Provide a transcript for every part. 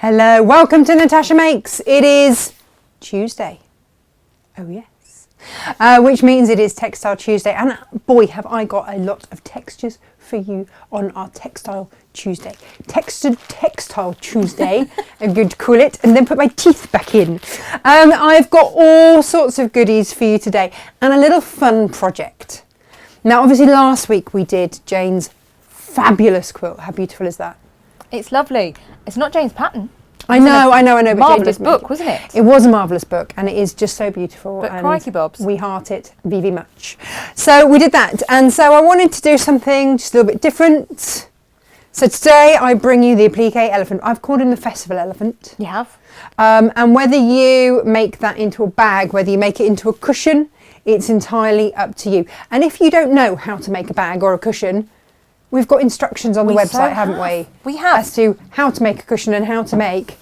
Hello, welcome to Natasha Makes. It is Tuesday. Oh yes. Which means it is Textile Tuesday. And boy, have I got a lot of textures for you on our Textile Tuesday. Textile Tuesday, I'm going to call it, and then put my teeth back in. I've got all sorts of goodies for you today and a little fun project. Now, obviously last week we did Jane's fabulous quilt. How beautiful is that? It's lovely. It's not Jane's pattern. I know. But marvellous book, wasn't it? It was a marvellous book, and it is just so beautiful. But and crikey bobs. We heart it very much. So we did that, and so I wanted to do something just a little bit different. So today I bring you the applique elephant. I've called him the festival elephant. You have? And whether you make that into a bag, whether you make it into a cushion, it's entirely up to you. And if you don't know how to make a bag or a cushion, we've got instructions on the website, haven't we? We have. As to how to make a cushion and how to make,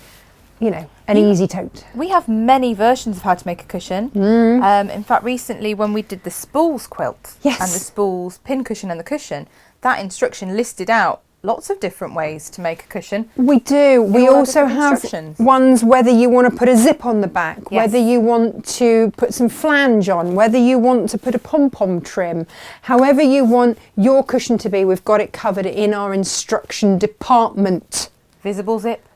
you know, an easy tote. We have many versions of how to make a cushion. In fact, recently when we did the spools quilt and the spools pin cushion and the cushion, that instruction listed out lots of different ways to make a cushion. We do. We also have ones whether you want to put a zip on the back, whether you want to put some flange on, whether you want to put a pom-pom trim, however you want your cushion to be, we've got it covered in our instruction department. Visible zip,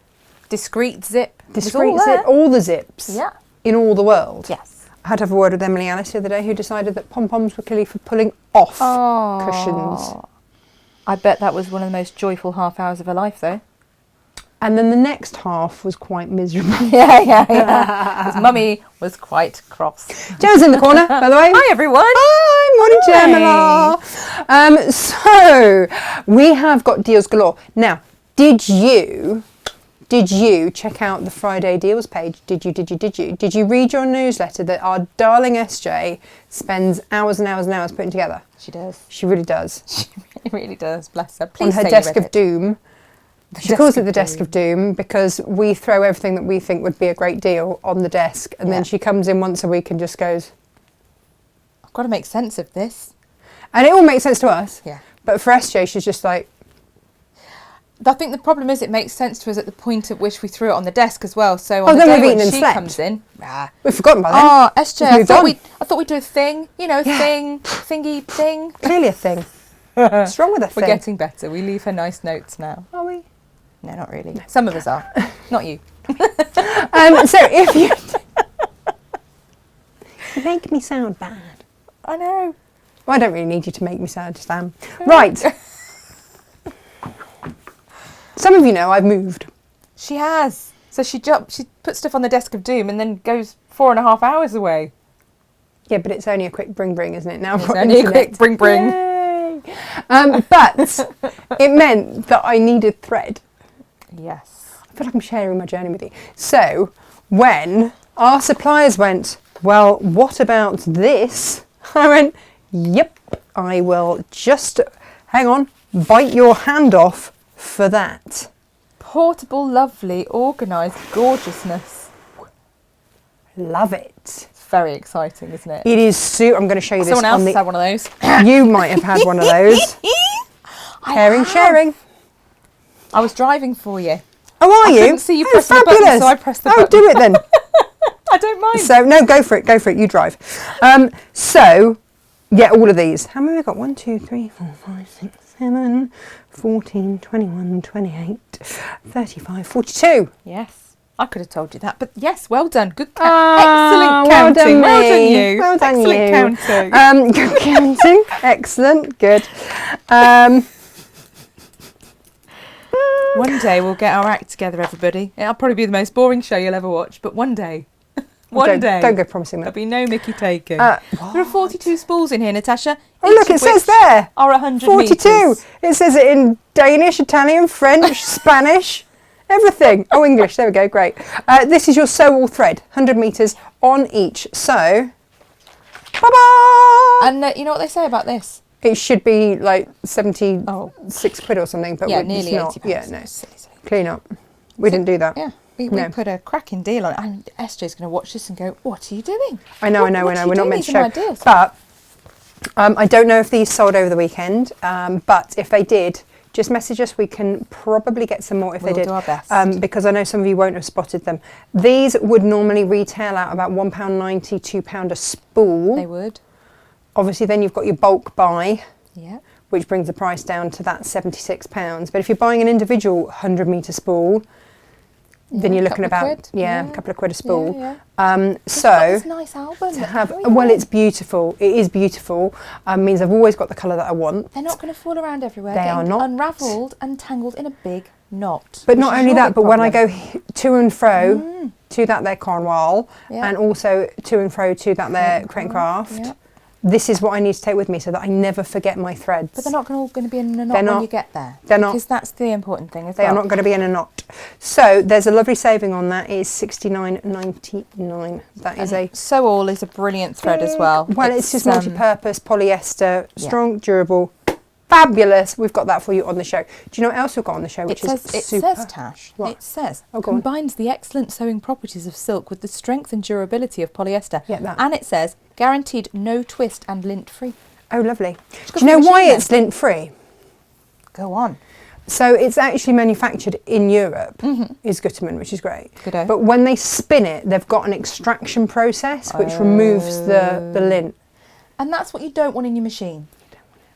discreet zip. Discreet zip, all the zips in all the world. Yes. I had to have a word with Emily Alice the other day, who decided that pom-poms were clearly for pulling off cushions. I bet that was one of the most joyful half hours of her life, though. And then the next half was quite miserable. Yeah. Because Mummy was quite cross. Jo's in the corner, by the way. Hi, everyone. Hi, morning, Gemma. So we have got deals galore. Now, did you check out the Friday deals page? Did you read your newsletter that our darling SJ spends hours and hours and hours putting together? She does. She really does. She really does, bless her. Please on her desk of doom. She calls it the desk of doom because we throw everything that we think would be a great deal on the desk, and then she comes in once a week and just goes, I've got to make sense of this. And it all makes sense to us. Yeah. But for SJ, she's just like... I think the problem is it makes sense to us at the point at which we threw it on the desk as well. So on the then day we've eaten when and she slept. comes in... We've forgotten by then. Oh, SJ, I thought we'd do a thing. You know, thingy thing. Clearly a thing. What's wrong with a thing? We're getting better. We leave her nice notes now. Are we? No, not really. No. Some of us are. Not you. So if you... You make me sound bad. I know. Well, I don't really need you to make me sound, Sam. Right. Some of you know I've moved. She has. So she puts stuff on the desk of doom and then goes 4.5 hours away. Yeah, but it's only a quick bring, isn't it? Now it's only a quick bring. Yay. But it meant that I needed thread. Yes. I feel like I'm sharing my journey with you. So when our suppliers went, well, what about this? I went, yep, I will just, hang on, bite your hand off for that. Portable, lovely, organised gorgeousness. Love it. It's very exciting, isn't it? It is I'm going to show you this. Someone else has had one of those. You might have had one of those. Sharing. I was driving for you. Oh, are you? I couldn't see you press the button, so I pressed the button. Oh, do it then. I don't mind. So, no, go for it. You drive. So, yeah, all of these. How many have we got? 1, 2, 3, 4, 5, 6, 7, 14, 21, 28, 35, 42. Yes. I could have told you that, but yes, well done. Good excellent counting. Well done you. Well done excellent you. Counting. Good counting. Excellent. Good. One day we'll get our act together, everybody. It'll probably be the most boring show you'll ever watch, but one day. One day. Don't go promising that. There'll be no Mickey taking. There are 42 spools in here, Natasha. Oh, look, it says there. Are 100 42. metres. It says it in Danish, Italian, French, Spanish, everything. Oh, English. There we go. Great. This is your sew all thread. 100 metres on each. So, bye-bye. And you know what they say about this? It should be like 76 quid or something, but nearly it's not. £80. Yeah, no. Clean up. We didn't do that. Yeah. We put a cracking deal on it. And SJ's going to watch this and go, what are you doing? I know. We're not meant to show. But I don't know if these sold over the weekend, but if they did, just message us. We can probably get some more if We'll they did. do our best. Because I know some of you won't have spotted them. These would normally retail out about £1.90, £2 a spool. They would. Obviously, then you've got your bulk buy, Yeah. which brings the price down to that £76. But if you're buying an individual 100-metre spool, then you're looking about a couple of quid a spool. Yeah. So It's a nice album. to have, well, it's beautiful. It is beautiful. Means I've always got the colour that I want. They're not going to fall around everywhere. They are not unravelled and tangled in a big knot. But not only that, but when I go to and fro to that there Cornwall, and also to and fro to that there Crate and Craft, this is what I need to take with me so that I never forget my threads. But they're not all going to be in a knot when you get there. They're not. Because that's the important thing as well. They are not going to be in a knot. So there's a lovely saving on that. It's £69.99. That is a... So all is a brilliant thread as well. Well, it's just multi-purpose, polyester, strong, durable, fabulous. We've got that for you on the show. Do you know what else we've got on the show? Which it says, Tash, what? It says, combines the excellent sewing properties of silk with the strength and durability of polyester. Yeah, that. And it says, guaranteed no twist and lint free. Oh, lovely. Do you know why it's lint free? Go on. So it's actually manufactured in Europe, is Gutermann, which is great. Good-o. But when they spin it, they've got an extraction process which removes the lint. And that's what you don't want in your machine.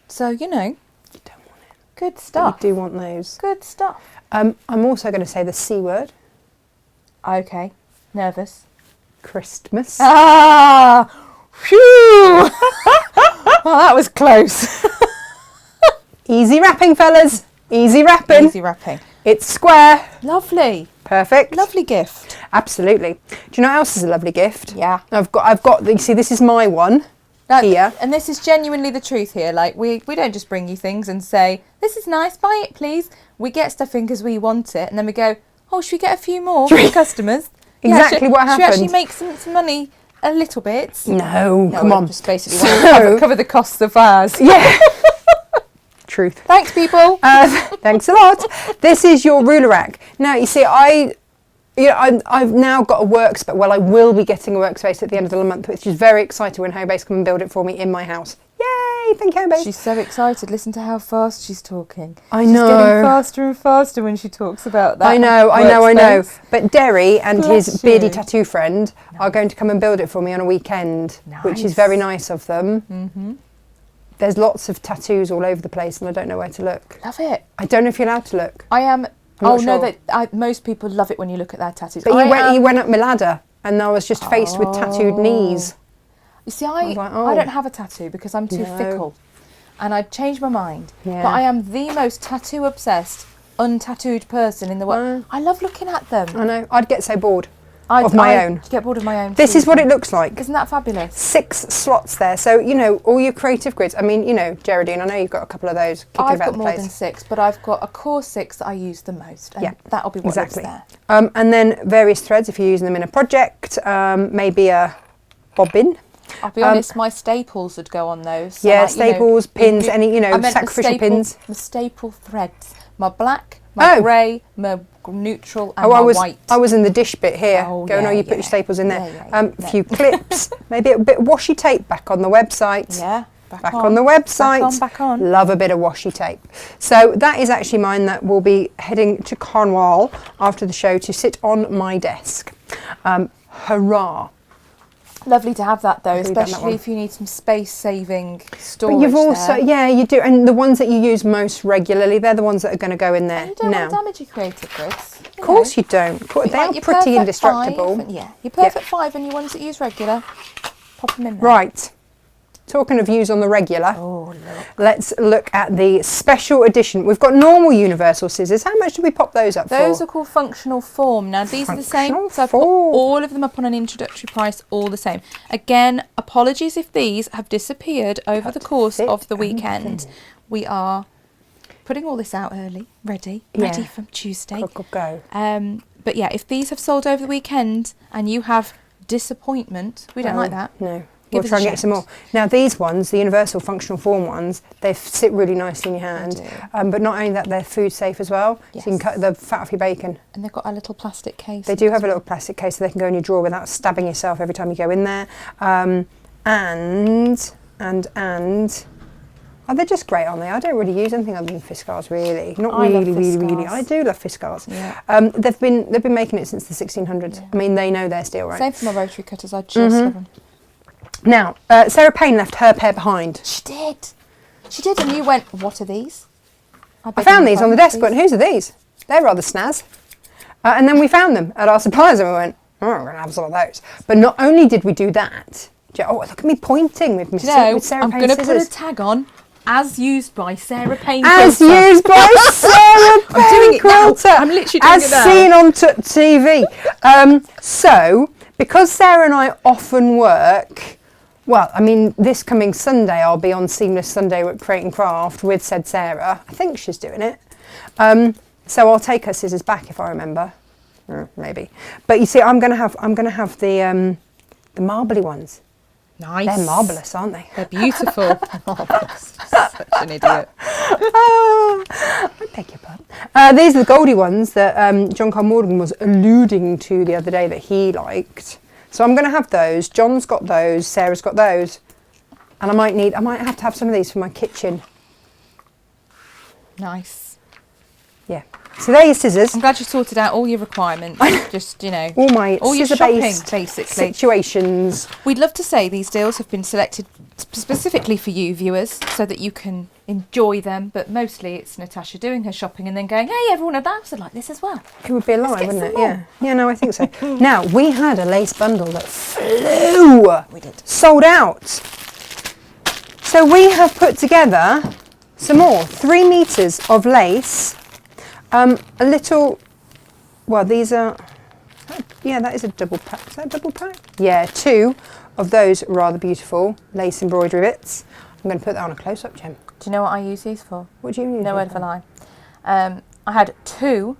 So, you know. You don't want it. Good stuff. You do want those. Good stuff. I'm also going to say the C word. Okay. Nervous. Christmas. Ah! Phew! Well, that was close. Easy wrapping, fellas. Easy wrapping. Easy wrapping. It's square. Lovely. Perfect. Lovely gift. Absolutely. Do you know what else is a lovely gift? Yeah. I've got. You see, this is my one. Here. And this is genuinely the truth here. Like, we don't just bring you things and say, this is nice, buy it, please. We get stuff in because we want it, and then we go, oh, should we get a few more for customers? Exactly what happened. Should we actually make some money a little bit? No, come on. Just basically want to cover the costs of ours. Yeah. Truth. Thanks, people. Thanks a lot. This is your ruler rack. Now, you see, I've now got a workspace. Well, I will be getting a workspace at the end of the month, which is very exciting when Homebase come and build it for me in my house. Yay! Thank you, Homebase. She's so excited. Listen to how fast she's talking. I know. She's getting faster and faster when she talks about that. I know. But Derry and his beardy you. tattoo friend are going to come and build it for me on a weekend, which is very nice of them. Mm-hmm. There's lots of tattoos all over the place and I don't know where to look. Love it. I don't know if you're allowed to look. I am. I'm not sure. Most people love it when you look at their tattoos. But you went up my ladder and I was just faced with tattooed knees. You see, I don't have a tattoo because I'm too fickle. And I'd changed my mind. Yeah. But I am the most tattoo obsessed, untattooed person in the world. I love looking at them. I know. I'd get so bored of my own. Get bored of my own. This is what it looks like. Isn't that fabulous? 6 slots there. So, you know, all your creative grids. I mean, you know, Geraldine, I know you've got a couple of those kicking I've about got the more place. than 6, but I've got a core 6 that I use the most. And that'll be what lives there. And then various threads if you're using them in a project. Maybe a bobbin. I'll be honest, my staples would go on those. So staples, pins, any, sacrificial pins. The staple threads. My black, my grey, my neutral and my white. I was in the dish bit here. You put your staples in there. A few clips, maybe a bit of washi tape back on the website. Yeah. Back on the website. Back on. Love a bit of washi tape. So that is actually mine that will be heading to Cornwall after the show to sit on my desk. Hurrah. Lovely to have that though, especially if you need some space-saving storage. But you've also, you do, and the ones that you use most regularly, they're the ones that are going to go in there and you don't want to damage your creative grids. Of course you don't. They are pretty indestructible. Your perfect 5 and your ones that you use regular, pop them in there. Right. Talking of use on the regular, let's look at the special edition. We've got normal universal scissors. How much do we pop those up for? Those are called functional form. Now, these are the same. So I've put all of them up on an introductory price, all the same. Again, apologies if these have disappeared over the course of the weekend. We are putting all this out early, ready from Tuesday. Go. But yeah, if these have sold over the weekend and you have disappointment, we don't like that. No. We'll try and get some more. Now these ones, the universal functional form ones, they sit really nicely in your hand. But not only that, they're food safe as well. Yes. So you can cut the fat off your bacon. And they've got a little plastic case. They do have a little plastic case so they can go in your drawer without stabbing yourself every time you go in there. And Oh, they're just great, aren't they? I don't really use anything other than Fiskars, really. Not I love really. Fiskars. I do love Fiskars. Yeah. They've been making it since the 1600s. Yeah. I mean, they know their steel, right? Same for my rotary cutters. I just love them. Now, Sarah Payne left her pair behind. She did. She did, and you went, what are these? I found these on the desk, but whose are these? They're rather snaz. And then we found them at our suppliers and we went, oh, we're going to have some of those. But not only did we do that, oh, look at me pointing with Sarah I'm Payne going to put a scissors. tag on, as used by Sarah Payne. As Quilter. used by Sarah Payne I'm doing it now. Quilter. I'm literally doing as it now. seen on TV. So, because Sarah and I often work, well, I mean, this coming Sunday I'll be on Seamless Sunday with Create and Craft with said Sarah. I think she's doing it. So I'll take her scissors back if I remember. Maybe. But you see, I'm gonna have the marbly ones. Nice. They're marvellous, aren't they? They're beautiful. Such an idiot. I beg your pardon. These are the Goldie ones that John Carl Morgan was alluding to the other day that he liked. So I'm going to have those. John's got those. Sarah's got those. And I might have to have some of these for my kitchen. Nice. Yeah. So they're your scissors. I'm glad you sorted out all your requirements. Just, All your your shopping, scissor-based basically. situations. We'd love to say these deals have been selected specifically for you viewers so that you can enjoy them, but mostly it's Natasha doing her shopping and then going, hey, everyone else would like this as well. It would be a lie, Let's get wouldn't it? some more. Yeah. Yeah, no, I think so. Now, we had a lace bundle that flew. We did. Sold out. So we have put together some more. 3 meters of lace. A little, well, these are, yeah, that is a double pack. Is that a double pack? Yeah, 2 of those rather beautiful lace embroidery bits. I'm going to put that on a close-up, Jem. Do you know what I use these for? What do you use? No word of a lie. I had 2,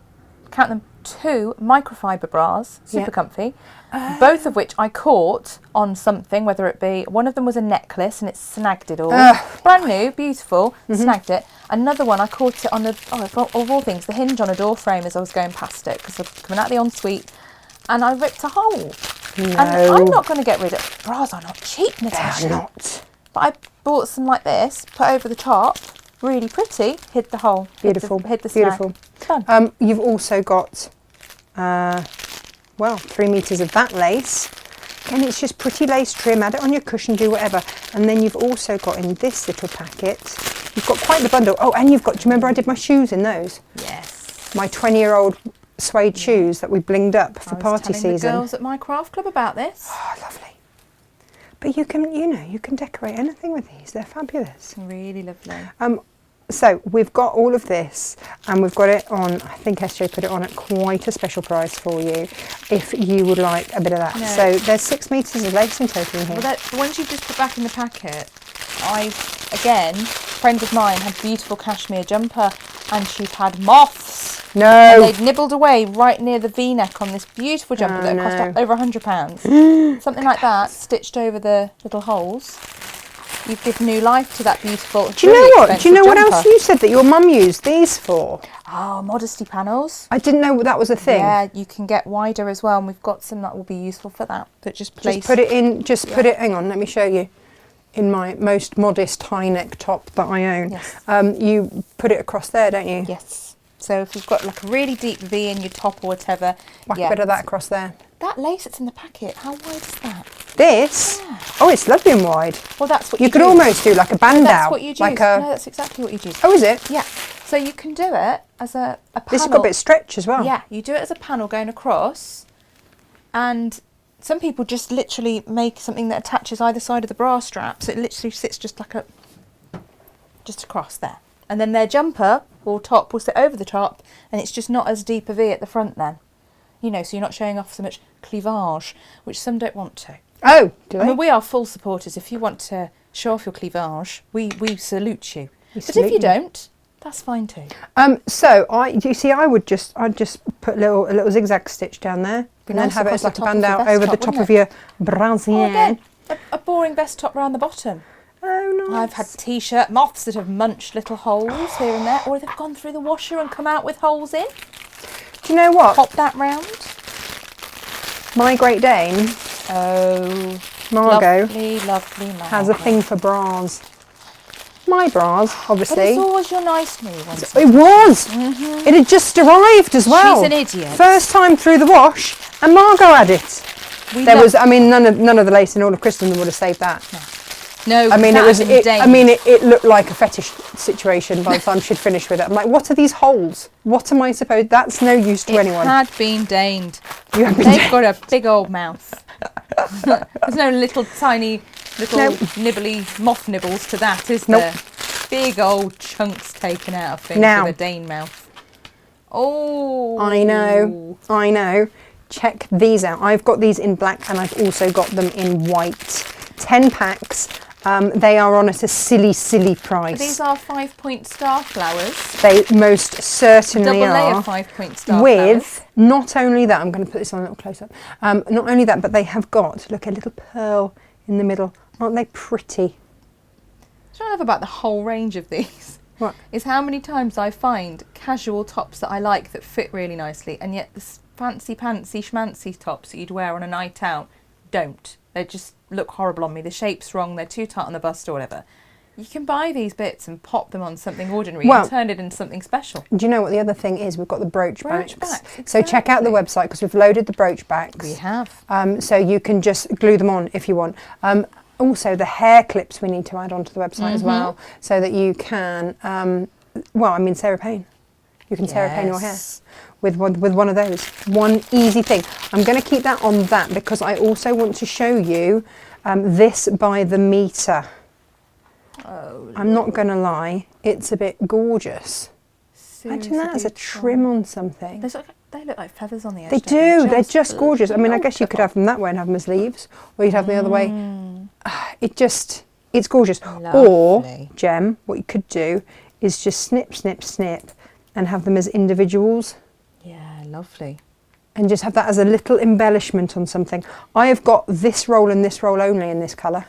count them, 2 microfiber bras, super comfy, both of which I caught on something, whether it be, one of them was a necklace and it snagged it all. Brand new, beautiful, snagged it. Another one, I caught it on of all things, the hinge on a door frame as I was going past it, because I was coming out the ensuite, and I ripped a hole. No. And I'm not going to get rid of, bras are not cheap, Natasha. They're not. But I bought some like this, put over the top, really pretty, hid the hole. Beautiful. Hid the snag. Beautiful. Done. You've also got, 3 meters of that lace. And it's just pretty lace trim, add it on your cushion, do whatever. And then you've also got in this little packet, you've got quite the bundle. Oh, and you've got, do you remember I did my shoes in those? Yes. My 20-year-old suede shoes that we blinged up for party I was telling season. the girls at my craft club about this. Oh, lovely. But you can decorate anything with these. They're fabulous. Really lovely. So we've got all of this and we've got it on, I think SJ put it on at quite a special price for you if you would like a bit of that. No. So there's 6 meters of lace in total in here. Well, the ones you just put back in the packet, friends of mine had beautiful cashmere jumper and she'd had moths. No. And they'd nibbled away right near the V-neck on this beautiful jumper that cost over £100. Something like that, stitched over the little holes. You've given new life to that beautiful. Do you know what? Do you know what jumper. else you said that your mum used these for? Oh, Modesty Panels. I didn't know that was a thing. Yeah, you can get wider as well, and we've got some that will be useful for that. But just place. Just put it in. Put it. Hang on, let me show you. In my most modest high neck top that I own, Yes. You put it across there, don't you? Yes. So if you've got like a really deep V in your top or whatever, Whack a bit of that across there. That lace that's in the packet, how wide is that? This? Yeah. Oh, it's lovely and wide. Well, that's what You you could do. almost do like a band That's out. what you do. Like No, that's exactly what you do. Oh, is it? Yeah. So you can do it as a panel. This has got a bit of stretch as well. Yeah, you do it as a panel going across, and some people just literally make something that attaches either side of the bra strap, so it literally sits just like just across there. And then their jumper or top will sit over the top, and it's just not as deep a V at the front then. So you're not showing off so much cleavage, which some don't want to. Oh, do they? I mean, we are full supporters. If you want to show off your cleavage, we salute you. But salute if you don't, that's fine too. So I'd just put a little zigzag stitch down there, and then nice have it across as the like a top of band your out vest over the top, top wouldn't of it? your brassiere. Or again, a boring vest top round the bottom. Oh, nice. I've had t-shirt moths that have munched little holes here and there, or they've gone through the washer and come out with holes in. Do you know what? Pop that round. My Great Dane, Oh, Margot, lovely Margot. has a thing for bras. my bras, obviously. But it's always your nice new ones. It was. It had just arrived as well. She's an idiot. First time through the wash, and Margot had it. I mean, none of the lace in all of Christendom would have saved that. No, I mean, it looked like a fetish situation by the time she'd finished with it. I'm like, what are these holes? What am I supposed? That's no use to anyone. It had been deigned. They've got a big old mouth. There's no little tiny nibbly moth nibbles to that, is there? Big old chunks taken out of things with a Dane mouth. Oh, I know. Check these out. I've got these in black, and I've also got them in white. 10 packs. They are on at a silly price. These are 5-point star flowers. They most certainly are. Double layer 5-point star with flowers. Not only that, I'm going to put this on a little close up. Not only that, but they have got, look, a little pearl in the middle. Aren't they pretty? What I love about the whole range of these is how many times I find casual tops that I like that fit really nicely, and yet the fancy pantsy schmancy tops that you'd wear on a night out don't. They just look horrible on me. The shape's wrong. They're too tight on the bust or whatever. You can buy these bits and pop them on something ordinary and turn it into something special. Do you know what the other thing is? We've got the brooch backs. Exactly. So check out the website because we've loaded the brooch backs. We have. So you can just glue them on if you want. Also, the hair clips we need to add onto the website as well, so that you can, Sarah Payne. You can Sarah Payne your hair with one of those. One easy thing. I'm going to keep that on that because I also want to show you this by the meter. Oh, I'm not going to lie, it's a bit gorgeous. Imagine that as a trim on something. They look like feathers on the edge. They do. They're just gorgeous. I mean, I guess you could have them that way and have them as leaves, or you'd have them the other way. It's gorgeous. Lovely. Or, Gem, what you could do is just snip, and have them as individuals. Yeah, lovely. And just have that as a little embellishment on something. I have got this roll and this roll only in this colour.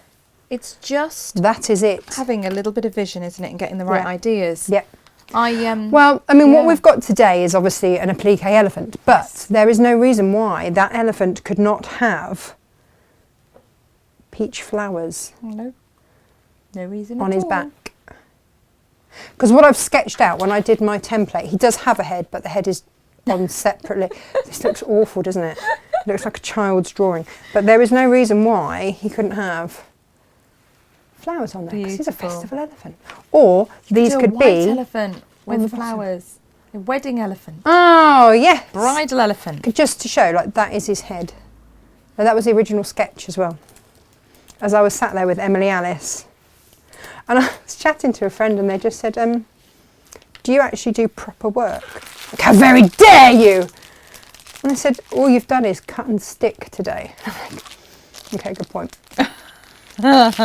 It's just that is it. Having a little bit of vision, isn't it, and getting the right ideas. Yep. What we've got today is obviously an applique elephant, but there is no reason why that elephant could not have peach flowers. No reason on at his all. back. Because what I've sketched out when I did my template, he does have a head, but the head is on separately. This looks awful, doesn't it? It looks like a child's drawing. But there is no reason why he couldn't have flowers on there, because he's a festival elephant. Or these could be white elephant with flowers. A wedding elephant. Oh, yes. Bridal elephant. Just to show, like, that is his head. Now, that was the original sketch as well. As I was sat there with Emily Alice. And I was chatting to a friend and they just said, do you actually do proper work? Like, how very dare you! And I said, all you've done is cut and stick today. Okay, good point. There's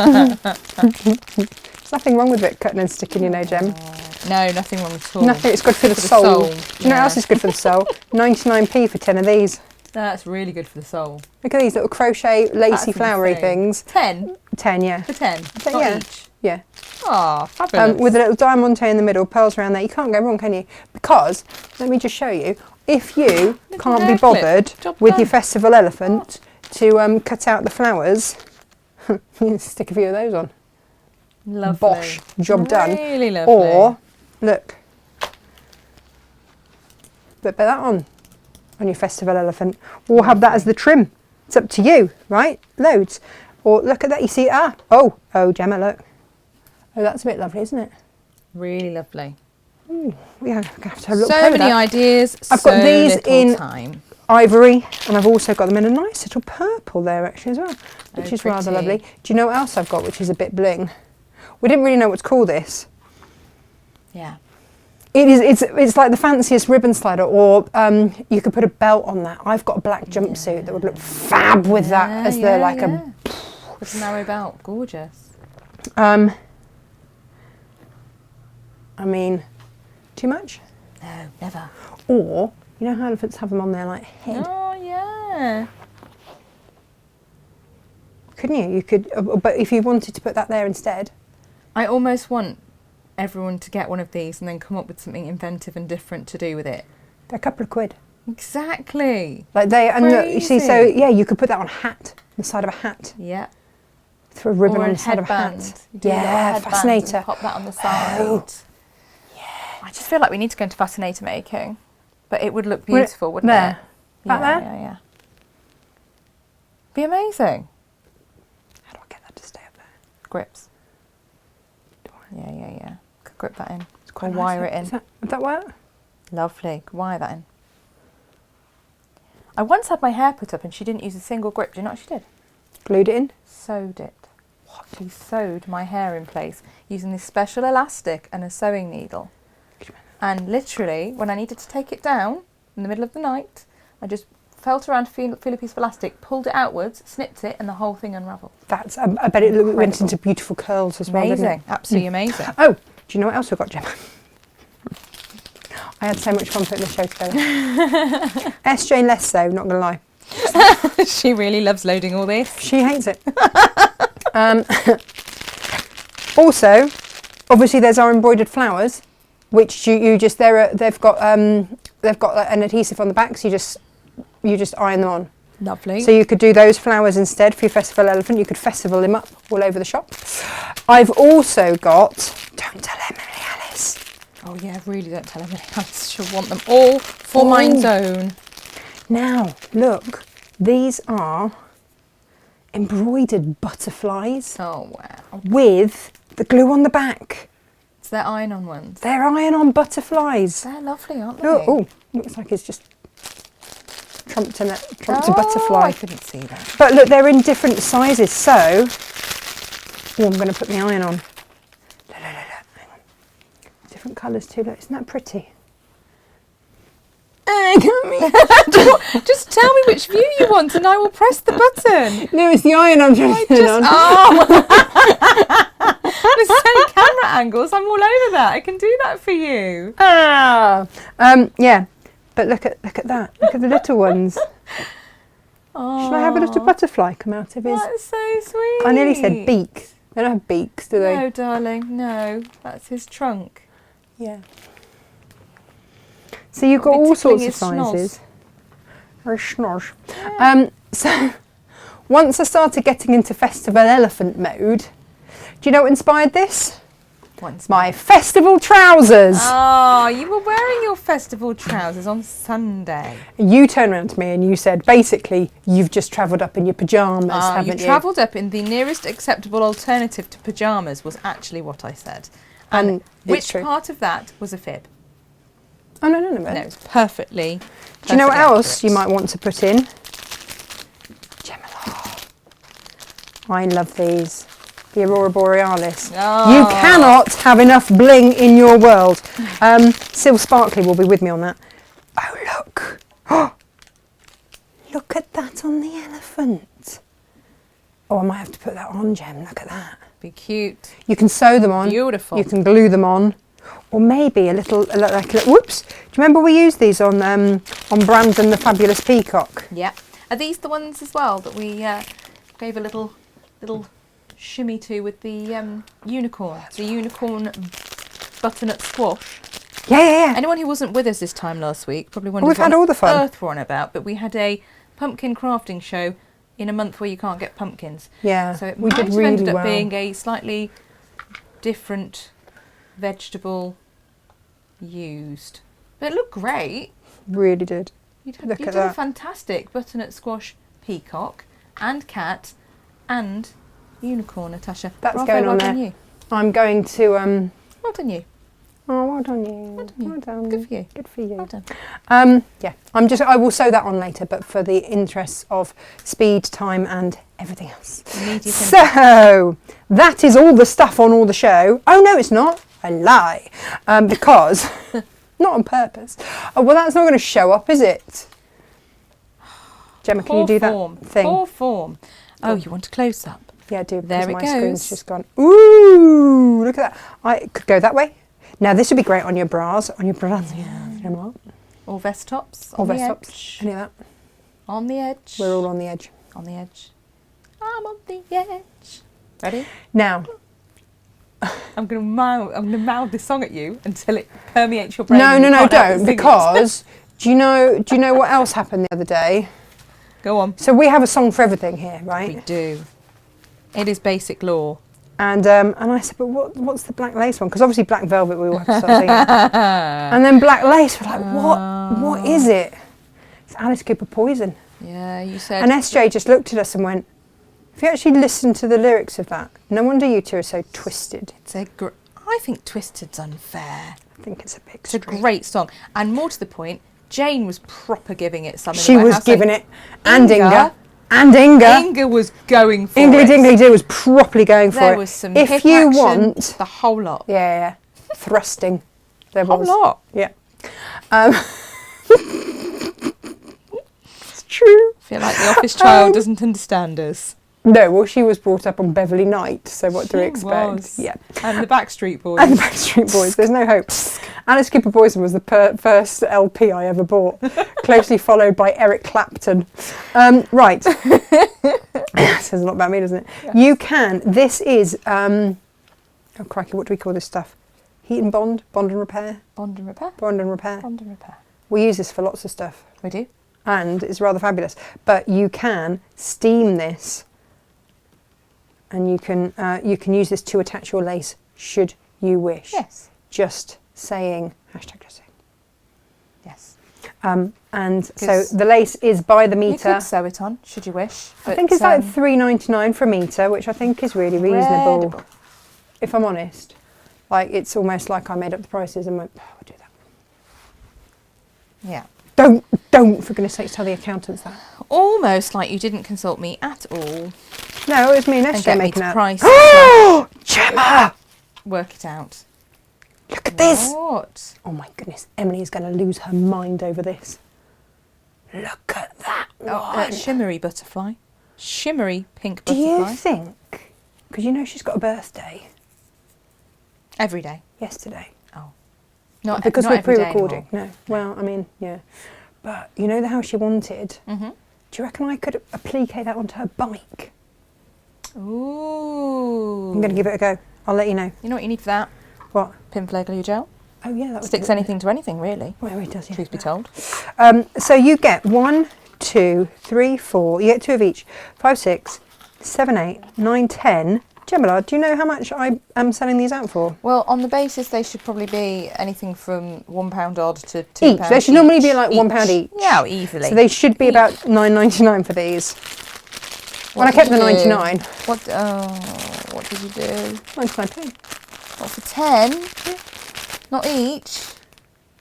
nothing wrong with it, cutting and sticking, you know, Gem. No, nothing wrong at all. Nothing, it's good for the soul. Do you know what else is good for the soul? 99p for 10 of these. That's really good for the soul. Look at these little crochet, lacy, flowery things. 10? 10, yeah. For 10? Not yeah. Each. Yeah. Oh, fabulous. With a little diamante in the middle, pearls around there. You can't go wrong, can you? Because, let me just show you, if you can't be bothered with your festival elephant to cut out the flowers, you can stick a few of those on. Lovely. Bosh, job done. Really lovely. Or, look, put that on your festival elephant. Or have that as the trim. It's up to you, right? Loads. Or look at that, you see, oh, Gemma, look. Oh, that's a bit lovely, isn't it? Really lovely. Ooh, we have to have a look. So many ideas. I've got these in time. Ivory, and I've also got them in a nice little purple there actually as well, which is rather lovely. Do you know what else I've got, which is a bit bling? We didn't really know what to call this. Yeah. It's like the fanciest ribbon slider, or you could put a belt on that. I've got a black jumpsuit that would look fab with that as with a narrow belt, gorgeous. I mean, too much? No, never. Or, you know how elephants have them on their like head? Oh, yeah. Couldn't you? You could, but if you wanted to put that there instead. I almost want everyone to get one of these and then come up with something inventive and different to do with it. They're a couple of quid. Exactly. Like and look, you see, so yeah, you could put that on a hat, the side of a hat. Yeah. Throw a ribbon or on a the side of a headband. hat. You do a little Yeah, headband fascinator. and pop that on the side. Oh. I just feel like we need to go into fascinator making, but it would look Would it- beautiful, wouldn't there? it? Back yeah, there? yeah. Be amazing. How do I get that to stay up there? Grips. Yeah. Could grip that in. It's quite Or nice. wire it in. Would that work? Lovely. Could wire that in. I once had my hair put up and she didn't use a single grip. Do you know what she did? Glued it in? Sewed it. What? She sewed my hair in place using this special elastic and a sewing needle. And literally, when I needed to take it down in the middle of the night, I just felt around, feel a piece of elastic, pulled it outwards, snipped it, and the whole thing unravelled. That's. I bet it went into beautiful curls as well. Didn't it? Amazing. Absolutely amazing. Oh, do you know what else we got, Gemma? I had so much fun putting the show together. SJ less so, not going to lie. She really loves loading all this. She hates it. Also, obviously, there's our embroidered flowers, which you just they've got an adhesive on the back, so you just iron them on. Lovely. So you could do those flowers instead for your festival elephant. You could festival them up all over the shop. I've also got. Don't tell Emily Alice. Oh yeah, really don't tell Emily. She'll want them all for mine's own. Now, look, these are embroidered butterflies Oh wow. with the glue on the back. It's their iron-on ones. They're iron-on butterflies. They're lovely, aren't they? Oh, looks like it's just trumped a butterfly. I couldn't see that. But look, they're in different sizes, so... Oh, I'm going to put the iron on. Look, hang on. Different colours too, look, isn't that pretty? Just tell me which view you want and I will press the button. No, it's the iron I'm trying to put on. Oh! There's so many camera angles, I'm all over that. I can do that for you. Yeah, but look at that. Look at the little ones. Oh, Should I have a little butterfly come out of his... that's so sweet. I nearly said beak. They don't have beaks, do they? No, darling, no. That's his trunk. Yeah. So you've got It'll be all sorts tickling of his sizes. Or schnoz. So once I started getting into festival elephant mode, do you know what inspired this? Once My festival trousers. Oh, you were wearing your festival trousers on Sunday. You turned around to me and you said, basically, you've just travelled up in your pyjamas, haven't you? Travelled up in the nearest acceptable alternative to pyjamas was actually what I said. And it's which true. part of that was a fib? Oh, no. No, it's perfectly. Do you know what perfectly else accurate. you might want to put in? Gemini. I love these. The Aurora Borealis. Oh. You cannot have enough bling in your world. Sil Sparkly will be with me on that. Oh, look. Look at that on the elephant. Oh, I might have to put that on, Gem. Look at that. Be cute. You can sew them on. Beautiful. You can glue them on. Or maybe a little, whoops. Do you remember we used these on Brandon the Fabulous Peacock? Yeah. Are these the ones as well that we gave a little shimmy to with the unicorn? The unicorn butternut squash. Yeah. Anyone who wasn't with us this time last week probably wonders we've had what all the fun. earth we're on about, but we had a pumpkin crafting show in a month where you can't get pumpkins. Yeah, So it we might did have really ended up well. being a slightly different vegetable used. But it looked great. Really did. You Look did at a that. fantastic butternut squash peacock and cat and unicorn, Natasha. That's Bravo, going on well there. done you. I'm going to Well done you. Oh, well done you. Well done you. Well done. Good for you. Good for you. Well done. Yeah. I will sew that on later, but for the interests of speed, time, and everything else. Immediate So that is all the stuff on all the show. Oh no, it's not. I lie. Because not on purpose. Oh well, that's not going to show up, is it? Gemma, can you do form. that thing? Poor form. Oh, you want a close up? Yeah, I do. There Because it my screen's goes. just gone. Ooh, look at that. I could go that way. Now this would be great on your bras, Gemma. Or vest tops. Or On the vest tops. edge. Any of that. On the edge. We're all on the edge. on the edge. I'm on the edge. Ready? Now, I'm gonna mouth this song at you until it permeates your brain. no, and you can't help but don't, sing it. because do you know what else happened the other day? Go on. So we have a song for everything here, right? We do. It is basic law. And I said, but what's the black lace one? Because obviously black velvet we all have to start saying. And then black lace, we're like, what is it? It's Alice Cooper Poison. Yeah, you said. And SJ just looked at us and went, if you actually listen to the lyrics of that, no wonder you two are so twisted. I think Twisted's unfair. I think it's a bit It's a great song. And more to the point, Jane was proper giving it some in She the was house, giving it. And Inga. And Inga. Inga was going for Ingly it. Dingly Do was properly going for it. There was some if hip you action, want the whole lot. Yeah. Thrusting. There Whole was. lot. Yeah. It's true. I feel like the office child doesn't understand us. No, well, she was brought up on Beverly Knight, so what do we expect? Was. Yeah. And the Backstreet Boys. And the Backstreet Boys. There's no hope. Alice Cooper Poison was the first LP I ever bought, closely followed by Eric Clapton. Right. Says a lot about me, doesn't it? Yes. You can. This is, oh crikey, what do we call this stuff? Heat and bond? Bond and repair? Bond and repair. Bond and repair. Bond and repair. We use this for lots of stuff. We do. And it's rather fabulous. But you can steam this, and you can use this to attach your lace should you wish. Yes. Just saying #just saying. Yes. And so the lace is by the metre. You could sew it on should you wish. I think it's like $3.99 for a metre, which I think is really reasonable. If I'm honest, like it's almost like I made up the prices and went, oh, I'll do that. Yeah. Don't for goodness sakes tell the accountants that. Almost like you didn't consult me at all. No, it was me and SJ making that. that. Price. Oh, Gemma! Work it out. Look at this. What? Oh my goodness, Emily is going to lose her mind over this. Look at that one. Shimmery butterfly. Shimmery pink Do butterfly. you think, because you know she's got a birthday. Every day. Yesterday. Oh. Not because not we're every day pre-recording. anymore. No. Well, I mean, yeah. But you know the house she wanted? Mm-hmm. Do you reckon I could applique that onto her bike? Ooh. I'm going to give it a go. I'll let you know. You know what you need for that? What? Pin flare glue gel. Oh yeah, that would Sticks anything to anything, really. Well, it does, yeah. Truth be told. So you get 1, 2, 3, 4. You get 2 of each. 5, 6, 7, 8, 9, 10. Gemma, do you know how much I am selling these out for? Well, on the basis they should probably be anything from £1 odd to £2 each. They should normally be like £1 each. Yeah, easily. So they should be about £9.99 for these. When I kept the 99. What did you do? 99p. What, for 10? Yeah. Not each?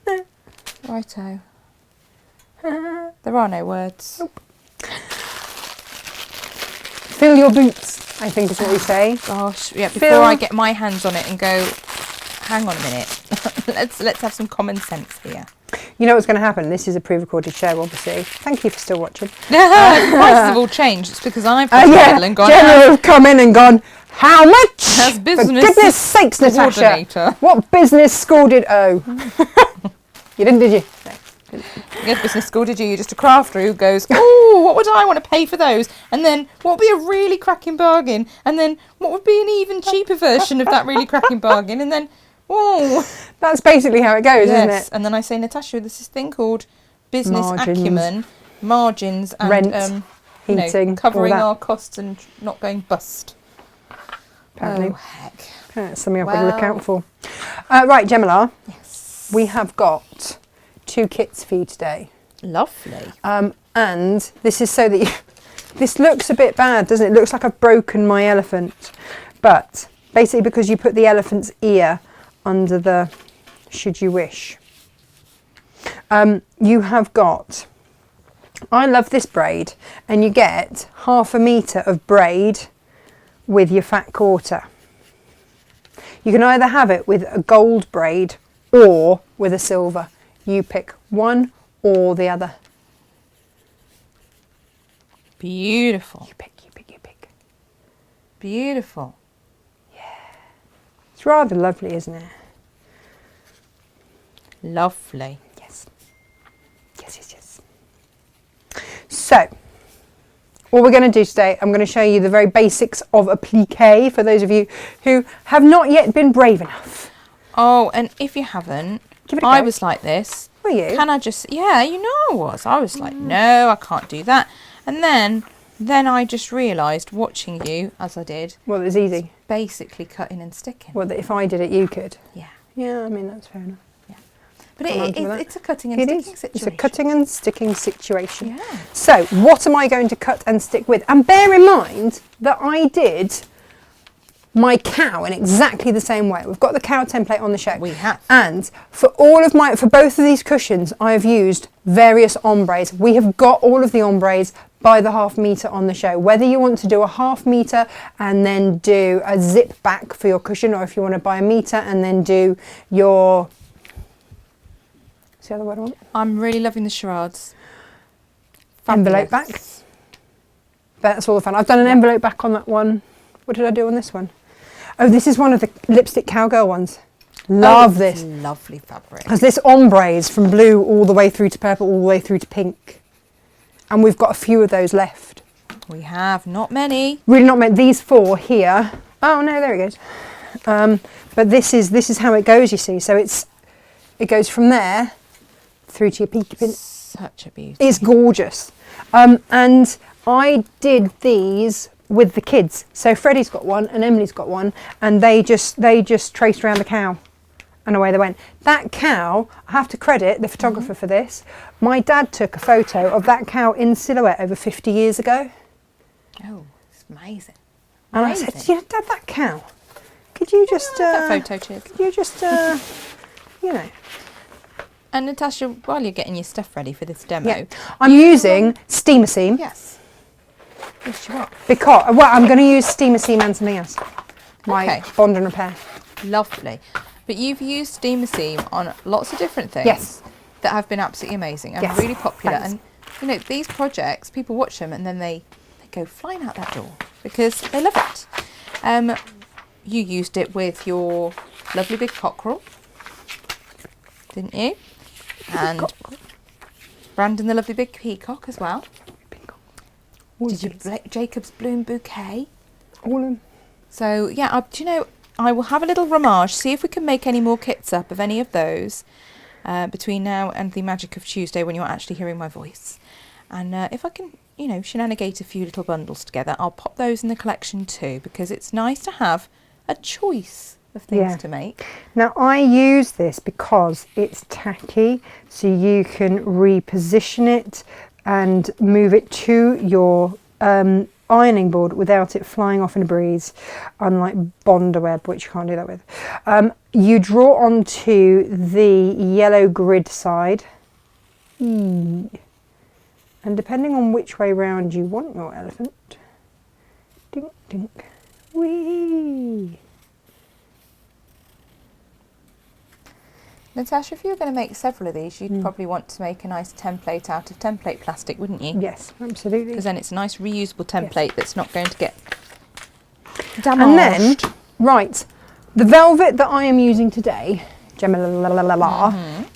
No. Righto. There are no words. Nope. Fill your boots, I think is what we say. Gosh, yeah, before I get my hands on it and go, hang on a minute. let's have some common sense here. You know what's going to happen? This is a pre-recorded show, obviously. Thank you for still watching. The prices have all changed. It's because I've got and gone. Gemma have come in and gone, how much? That's business. For goodness sakes, Natasha. What business school did... Oh. You didn't, did you? No. You go to business school, did you? You're just a crafter who goes, oh, what would I want to pay for those? And then what would be a really cracking bargain? And then what would be an even cheaper version of that really cracking bargain? And then, whoa. That's basically how it goes, isn't it? And then I say, Natasha, this is thing called business acumen, margins, and rent, heating, covering our costs and not going bust. Apparently. Oh, heck. That's something I've got to look out for. Right, Gemma, yes. We have got 2 kits for you today. Lovely. And this is so that you... This looks a bit bad, doesn't it? It looks like I've broken my elephant. But basically because you put the elephant's ear under the should you wish. You have got... I love this braid. And you get 1/2 metre of braid with your fat quarter. You can either have it with a gold braid or with a silver. You pick one or the other. Beautiful. You pick, you pick, you pick. Beautiful. Yeah. It's rather lovely, isn't it? Lovely. Yes. Yes, yes, yes. So, what we're going to do today, I'm going to show you the very basics of applique for those of you who have not yet been brave enough. Oh, and if you haven't, Give it a go. I was like this. Were you? Can I just... Yeah, you know I was. I was like, no, I can't do that. And then then I just realised, watching you, as I did, Well, it was easy. basically cutting and sticking. Well, if I did it, you could. Yeah. Yeah, I mean, that's fair enough. But Got on to that. it's a cutting and It sticking is. situation. It's a cutting and sticking situation. Yeah. So, what am I going to cut and stick with? And bear in mind that I did my cow in exactly the same way. We've got the cow template on the show. We have. And for both of these cushions, I have used various ombres. We have got all of the ombres by the 1/2 metre on the show. Whether you want to do a 1/2 metre and then do a zip back for your cushion, or if you want to buy a metre and then do your... What's the other word I want? I'm really loving the charades. Envelope back. That's all the fun. I've done an envelope back on that one. What did I do on this one? Oh, this is one of the lipstick cowgirl ones. Love this. Lovely fabric. Because this ombre is from blue all the way through to purple, all the way through to pink. And we've got a few of those left. We have, not many. Really not many. These 4 here. Oh no, there it goes. But this is how it goes, you see. So it goes from there through to your peaky pin. Such a beauty. It's gorgeous. And I did these with the kids. So Freddie's got one and Emily's got one, and they just traced around the cow and away they went. That cow, I have to credit the photographer for this. My dad took a photo of that cow in silhouette over 50 years ago. Oh, it's amazing. And I said, "Yeah, Dad, that cow. Could you just that photo, cheers. Could you just you know." And Natasha, while you're getting your stuff ready for this demo, Yeah. I'm using steamer seam. yes, yes, you are. Because, well, I'm going to use steamer seam and something else. My Okay. bond and repair. Lovely. But you've used steamer seam on lots of different things. Yes. That have been absolutely amazing and Yes. really popular. Thanks. And you know, these projects, people watch them and then they go flying out that door because they love it. You used it with your lovely big cockerel, didn't you? And Brandon the lovely big peacock as well. Did you Jacob's bloom bouquet? All of them. So yeah, do you know, I will have a little rummage, see if we can make any more kits up of any of those between now and the magic of Tuesday when you're actually hearing my voice. And if I can, you know, shenanigate a few little bundles together, I'll pop those in the collection too, because it's nice to have a choice of things to make. Now I use this because it's tacky, so you can reposition it and move it to your ironing board without it flying off in a breeze, unlike Bondaweb, which you can't do that with. You draw onto the yellow grid side, and depending on which way round you want your elephant, dink dink, wee. Natasha, if you were going to make several of these, you'd probably want to make a nice template out of template plastic, wouldn't you? Yes, absolutely. Because then it's a nice reusable template that's not going to get damaged. And then, right, the velvet that I am using today,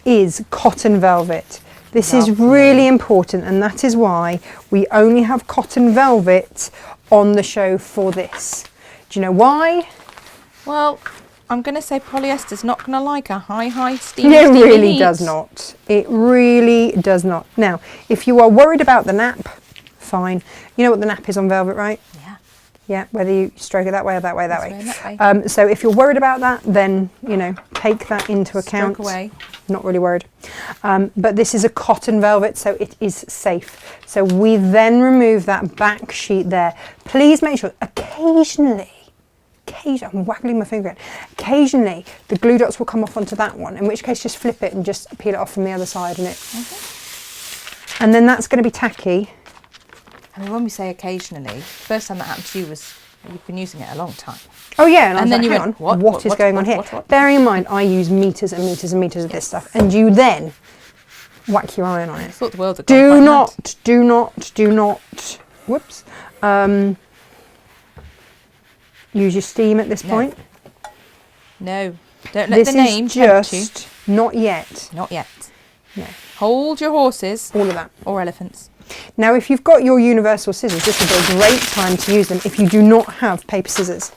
is cotton velvet. This is really important, and that is why we only have cotton velvet on the show for this. Do you know why? Well, I'm going to say polyester's not going to like a high steam. It really heat. does not. It really does not. Now, if you are worried about the nap, fine. You know what the nap is on velvet, right? Yeah. Yeah, whether you stroke it that way or that way, that way. That So if you're worried about that, then, you know, take that into account. Stroke away. Not really worried. But this is a cotton velvet, so it is safe. So we then remove that back sheet there. Please make sure, occasionally, I'm waggling my finger at, occasionally the glue dots will come off onto that one, in which case just flip it and just peel it off from the other side. And then that's going to be tacky. I mean, when we say occasionally, first time that happened to you was you've been using it a long time. Oh yeah, and I was then like, you hang went, on, what is going on here? Bearing in mind, I use meters and meters and meters of this stuff, and you then whack your iron on it. I thought the world had gone Do not, whoops, use your steam at this point. No, don't let the name tempt you. Just not yet. Not yet. No. Hold your horses. All of that. Or elephants. Now, if you've got your universal scissors, this would be a great time to use them if you do not have paper scissors.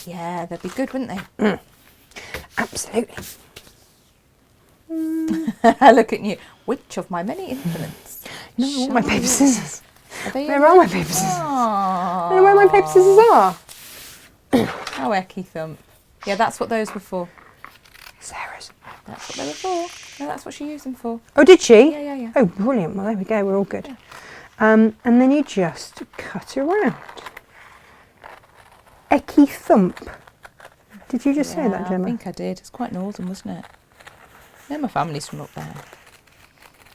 Yeah, they'd be good, wouldn't they? Absolutely. Look at you. Which of my many implements? No, I want my paper scissors. Where are my paper scissors? I don't know where my paper scissors are. Oh, Ecky Thump. Yeah, that's what those were for. Sarah's. That's what they were for. No, that's what she used them for. Oh, did she? Yeah. Oh, brilliant. Well, there we go. We're all good. Yeah. And then you just cut around. Ecky Thump. Did you just say that, Gemma? I think I did. It's quite northern, wasn't it? Yeah, my family's from up there.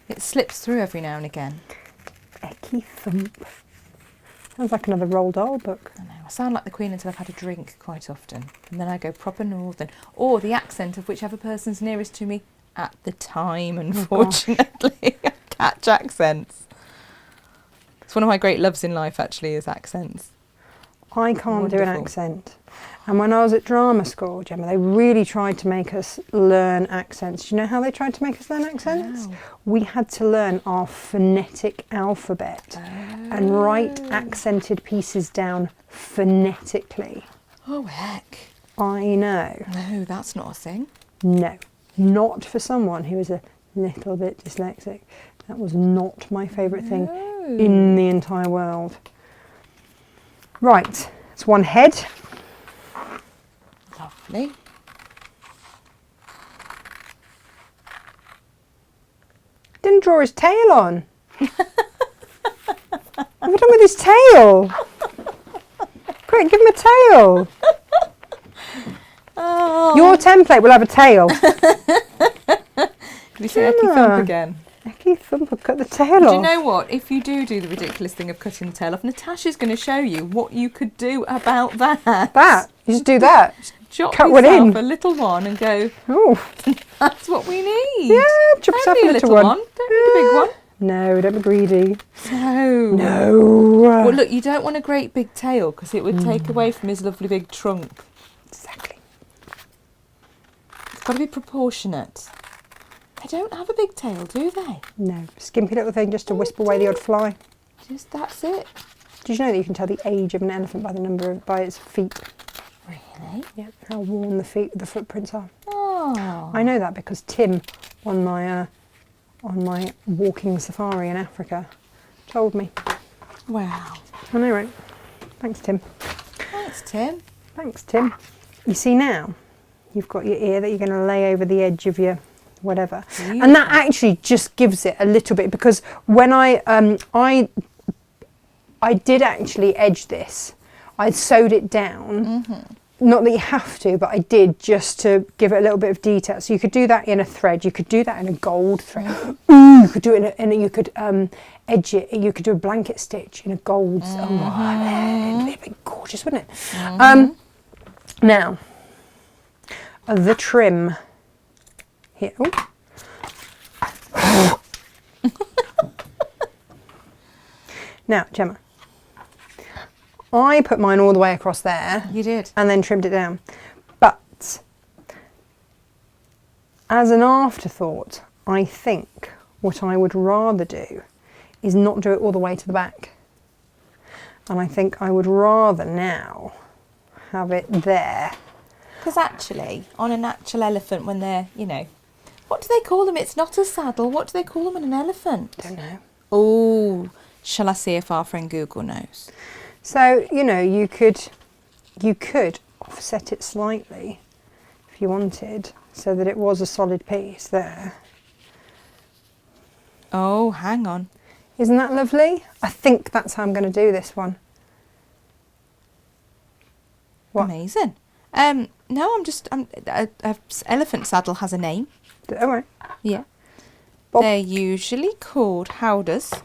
It slips through every now and again. Ecky Thump. Sounds like another Roald Dahl book. I know. I sound like the Queen until I've had a drink quite often. And then I go proper northern. Or the accent of whichever person's nearest to me at the time, unfortunately. I catch accents. It's one of my great loves in life, actually, is accents. I can't do an accent. And when I was at drama school, Gemma, they really tried to make us learn accents. Do you know how they tried to make us learn accents? Wow. We had to learn our phonetic alphabet and write accented pieces down phonetically. Oh, heck. I know. No, that's not a thing. No, not for someone who is a little bit dyslexic. That was not my favourite thing in the entire world. Right, it's one head. Lovely. Didn't draw his tail on. What have you done with his tail? Quick, give him a tail. Oh. Your template will have a tail. Did you say Ecky Thump again? Ecky Thump cut the tail Do off. you know what? If you do the ridiculous thing of cutting the tail off, Natasha's going to show you what you could do about that. That? You just do that. Chop Cut yourself one in. a little one and go, Oh, that's what we need. yeah, chop yourself Only a little one. Don't need a big one. No, don't be greedy. No. No. Well, look, you don't want a great big tail because it would take away from his lovely big trunk. Exactly. It's got to be proportionate. They don't have a big tail, do they? No, skimpy little thing just to wisp away the odd fly. Just that's it. Did you know that you can tell the age of an elephant by its feet? Really? Yeah, how worn the footprints are. Oh. I know that because Tim, on my walking safari in Africa, told me. Wow. I know, right? Thanks, Tim. Thanks, Tim. Thanks, Tim. You see now, you've got your ear that you're going to lay over the edge of your whatever, and that actually just gives it a little bit, because when I did actually edge this. I sewed it down. Not that you have to, but I did just to give it a little bit of detail. So you could do that in a thread. You could do that in a gold thread. You could do it you could edge it. You could do a blanket stitch in a gold. Oh, it'd be gorgeous, wouldn't it? Now, the trim here. Oh. Now, Gemma. I put mine all the way across there. You did. And then trimmed it down. But as an afterthought, I think what I would rather do is not do it all the way to the back. And I think I would rather now have it there. Because actually, on an actual elephant, when they're, what do they call them? It's not a saddle. What do they call them in an elephant? Don't know. Oh, shall I see if our friend Google knows? So, you could offset it slightly if you wanted, so that it was a solid piece there. Oh, hang on. Isn't that lovely? I think that's how I'm going to do this one. What? Amazing. No, elephant saddle has a name. All right. Yeah. Bob. They're usually called howdahs.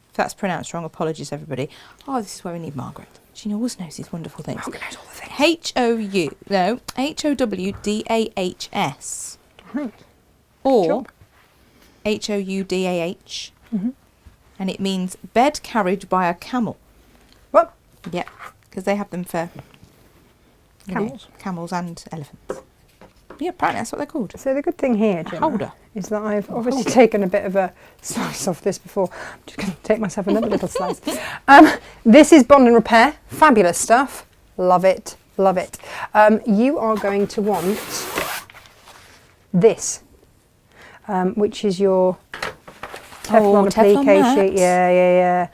If that's pronounced wrong, apologies, everybody. Oh, this is where we need Margaret. She always knows these wonderful things. Margaret knows all the things. Howdahs. Right. Or Job. Houdah. And it means bed carried by a camel. What? Yeah, because they have them for Camels. Camels and elephants. Yeah, apparently that's what they're called. So the good thing here, Gemma, howdah. is that I've obviously taken a bit of a slice off this before. I'm just going to take myself another little slice. This is Bond and Repair. Fabulous stuff. Love it. Love it. You are going to want this, which is your Teflon applique Teflon sheet. mat. Yeah.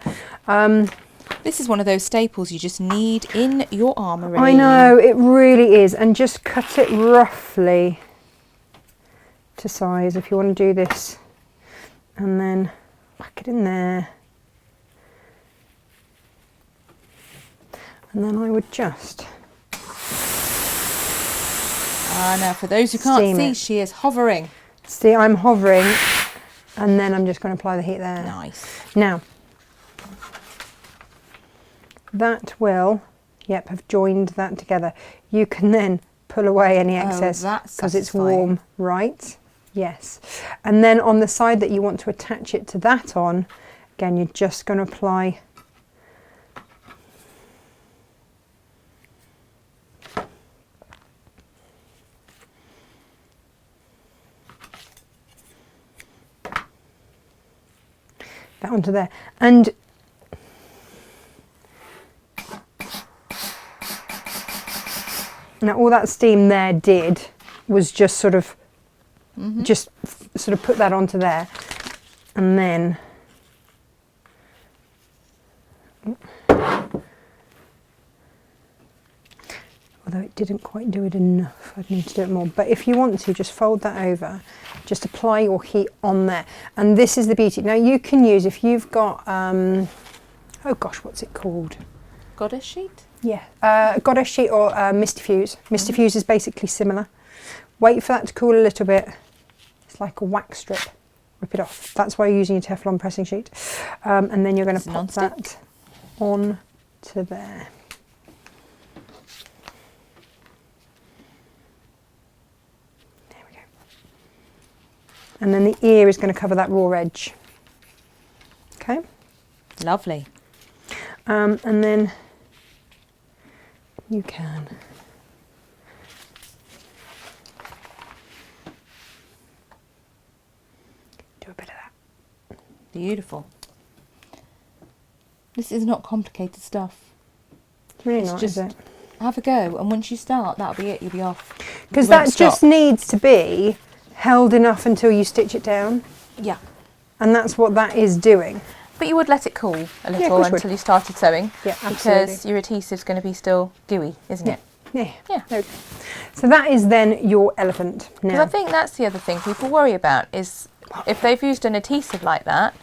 This is one of those staples you just need in your armoury. I know, it really is. And just cut it roughly to size if you want to do this. And then whack it in there. And then I would just... now for those who can't see, she is hovering. See, I'm hovering, and then I'm just going to apply the heat there. Nice. Now, that will, yep, have joined that together. You can then pull away any excess because it's warm, right? Yes. And then on the side that you want to attach it to that on, again, you're just going to apply that onto there. And now all that steam there did was just sort of put that onto there, and then although it didn't quite do it enough, I'd need to do it more. But if you want to, just fold that over, just apply your heat on there. And this is the beauty. Now you can use, if you've got, oh gosh, what's it called? Goddess sheet? Yeah, Goddess sheet or Misty Fuse. Misty Fuse is basically similar. Wait for that to cool a little bit. It's like a wax strip. Rip it off. That's why you're using a Teflon pressing sheet. And then you're going to pop that on to there. And then the ear is going to cover that raw edge. Okay. Lovely. And then you can do a bit of that. Beautiful. This is not complicated stuff. It's really not, is it? Have a go, and once you start, that'll be it. You'll be off. Because that just needs to be held enough until you stitch it down. Yeah. And that's what that is doing. But you would let it cool a little until you started sewing. Yeah, absolutely. Because your adhesive's going to be still gooey, isn't it? Yeah. Yeah. Okay. So that is then your elephant. Because Now, I think that's the other thing people worry about is if they've used an adhesive like that,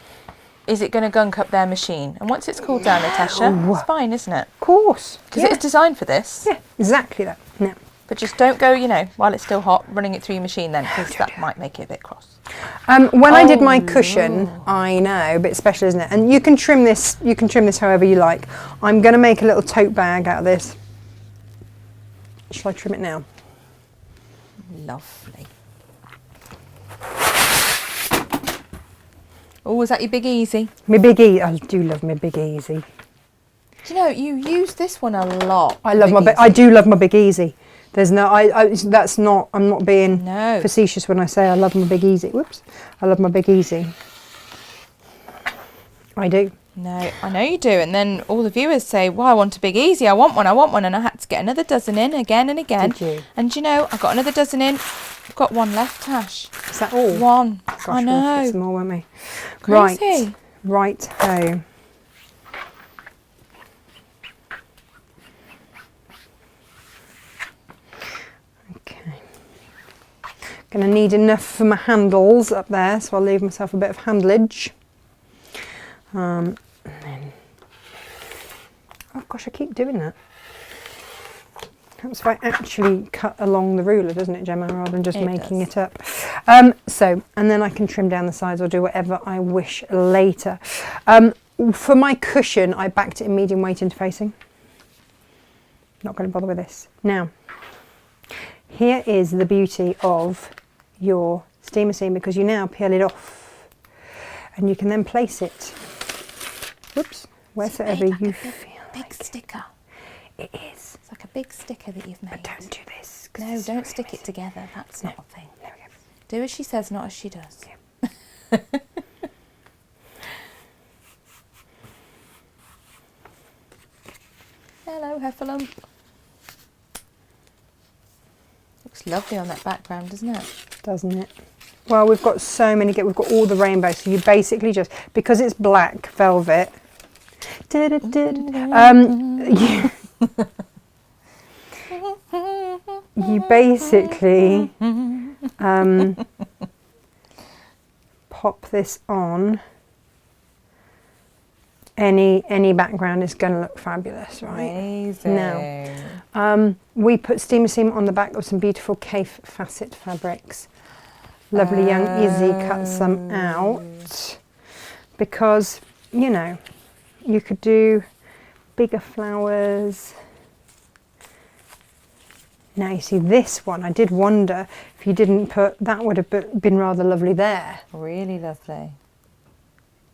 is it going to gunk up their machine? And once it's cooled down, Natasha, it's fine, isn't it? Of course. Because it's designed for this. Yeah, exactly that. Now, but just don't go, while it's still hot, running it through your machine then, because that might make it a bit cross. When I did my cushion, I know, a bit special, isn't it? And you can trim this. You can trim this however you like. I'm going to make a little tote bag out of this. Shall I trim it now? Lovely. Oh, was that your Big Easy? My Big Easy. I do love my Big Easy. Do you know you use this one a lot? I love I do love my Big Easy. There's no, that's not, I'm not being facetious when I say I love my Big Easy. Whoops. I love my Big Easy. I do. No, I know you do. And then all the viewers say, well, I want a Big Easy. I want one. And I had to get another dozen in again and again. Did you? And I got another dozen in. I've got one left, Tash. Is that all? One. Gosh, I know. We'll get some more, won't we? Crazy. Right. Ho. Going to need enough for my handles up there, so I'll leave myself a bit of handlage. And then, oh gosh, I keep doing that. Helps if I actually cut along the ruler, doesn't it, Gemma, rather than just making it up. And then I can trim down the sides or do whatever I wish later. For my cushion, I backed it in medium weight interfacing. Not going to bother with this. Now, here is the beauty of your steamer seam, because you now peel it off and you can then place it, whoops, wherever you feel big sticker. It is. It's like a big sticker that you've made. But don't do this. No, don't stick it together. That's not a thing. There we go. Do as she says, not as she does. Yeah. Hello, Heffalump. Looks lovely on that background, doesn't it? Doesn't it? Well, we've got so many, we've got all the rainbows, so you basically just, because it's black velvet, You basically pop this on. Any background is going to look fabulous, right? Amazing. Now, we put steamer seam on the back of some beautiful Kaif facet fabrics. Lovely young Izzy cuts them out because, you know, you could do bigger flowers. Now you see this one, I did wonder if you didn't put, that would have been rather lovely there. Really lovely.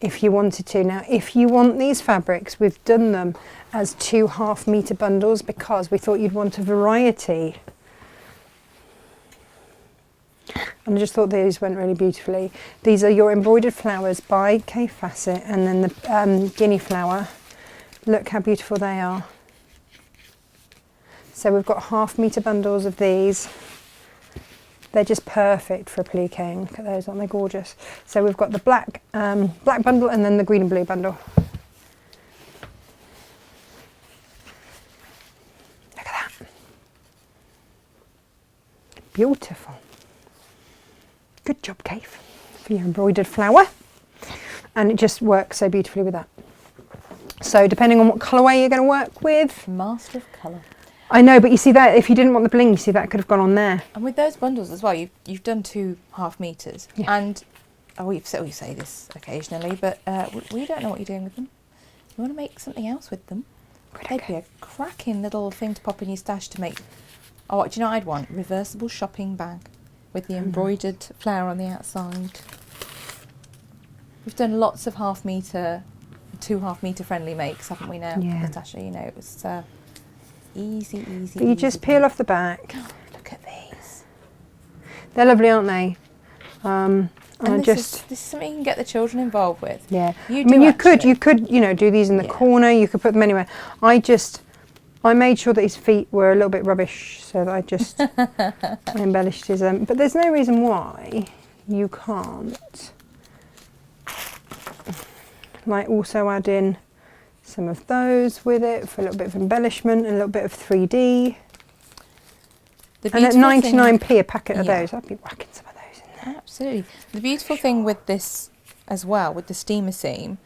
If you wanted to. Now, if you want these fabrics, we've done them as 2 half-metre bundles because we thought you'd want a variety. And I just thought these went really beautifully. These are your embroidered flowers by K Facet, and then the guinea flower. Look how beautiful they are. So we've got half-metre bundles of these. They're just perfect for appliquing. Look at those, aren't they gorgeous? So we've got the black bundle and then the green and blue bundle. Look at that. Beautiful. Good job, Kaif, for your embroidered flower. And it just works so beautifully with that. So depending on what colourway you're going to work with. Master of colour. I know, but you see that, if you didn't want the bling, you see that could have gone on there. And with those bundles as well, you've done 2 half-metres. Yeah. And, we say this occasionally, but we don't know what you're doing with them. You want to make something else with them. They'd be a cracking little thing to pop in your stash to make, do you know what I'd want? Reversible shopping bag with the embroidered flower on the outside. We've done lots of half-metre, 2 half-metre friendly makes, haven't we now, Yeah. Natasha? You know, it was... easy. But you just peel off the back. Look at these. They're lovely, aren't they? And this is something you can get the children involved with. Yeah. You could, you know, do these in the corner. You could put them anywhere. I made sure that his feet were a little bit rubbish, so that I just embellished his. But there's no reason why you can't. Like also add in some of those with it for a little bit of embellishment and a little bit of 3D. And at 99p a packet of those, I'd be whacking some of those in there. Absolutely. The beautiful thing with this as well, with the steamer seam,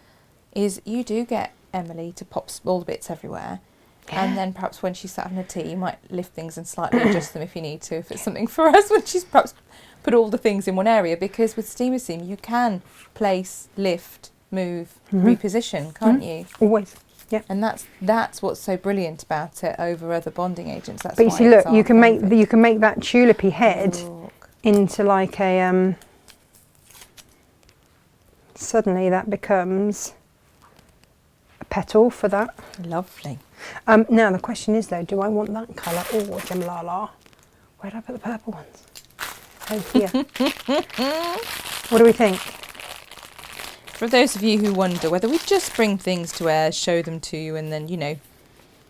is you do get Emily to pop all the bits everywhere. Yeah. And then perhaps when she's sat having a tea, you might lift things and slightly adjust them if you need to, if it's something for us, when she's perhaps put all the things in one area. Because with steamer seam, you can place, lift, move, reposition, can't you? Always. Yeah. And that's what's so brilliant about it over other bonding agents. That's but you see, look, you can make that tulipy head into like a suddenly that becomes a petal for that. Lovely. Now the question is though, do I want that colour or Jamlala? Where do I put the purple ones? Oh, here. What do we think? For those of you who wonder whether we just bring things to air, show them to you, and then, you know,